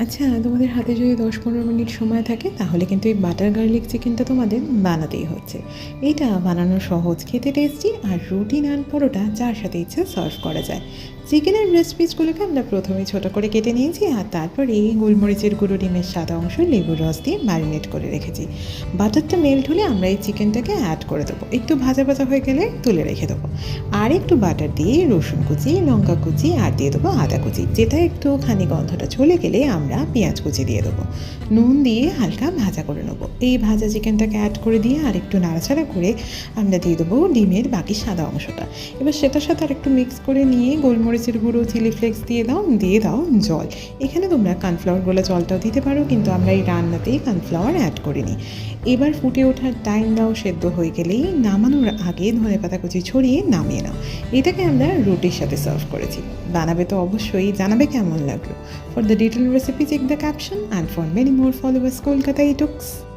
আচ্ছা, তোমাদের হাতে যদি 10-15 মিনিট সময় থাকে তাহলে কিন্তু এই বাটার গার্লিক চিকেনটা তোমাদের বানাতেই হচ্ছে। এটা বানানো সহজ, খেতে টেস্টি, আর রুটি, নান, পরোটা যার সাথে ইচ্ছা সার্ভ করা যায়। চিকেনের ব্রেস্ট পিসগুলোকে আমরা প্রথমে ছোটো করে কেটে নিয়েছি, আর তারপরে এই গোলমরিচের গুঁড়ো, ডিমের সাদা অংশ, লেবুর রস দিয়ে ম্যারিনেট করে রেখেছি। বাটারটা মেল্ট হলে আমরা এই চিকেনটাকে অ্যাড করে দেবো, একটু ভাজা ভাজা হয়ে গেলে তুলে রেখে দেবো। আর একটু বাটার দিয়ে রসুন কুচি, লঙ্কা কুচি আর দিয়ে দেবো আদা কুচি, যেটা একটুখানি গন্ধটা চলে গেলে আমরা পেঁয়াজ কুচি দিয়ে দেবো। নুন দিয়ে হালকা ভাজা করে নেবো। এই ভাজা চিকেনটাকে অ্যাড করে দিয়ে আর একটু নাড়াচাড়া করে আমরা দিয়ে দেবো ডিমের বাকি সাদা অংশটা। এবার সেটার সাথে আর একটু মিক্স করে নিয়ে গোলমরিচের গুঁড়ো, চিলি ফ্লেক্স দিয়ে দাও জল। এখানে তোমরা কর্নফ্লাওয়ার গোলা জলটাও দিতে পারো, কিন্তু আমরা এই রান্নাতেই কর্নফ্লাওয়ার অ্যাড করিনি। এবার ফুটে ওঠার টাইম দাও, সেদ্ধ হয়ে গেলেই নামানোর আগে ধনেপাতা কুচি ছড়িয়ে নামিয়ে নাও। এটাকে আমরা রুটির সাথে সার্ভ করেছি। বানাবে তো অবশ্যই, জানাবে কেমন লাগলো। For the detailed recipe, check the caption, and for many more, follow us Kolkata Eatcooks.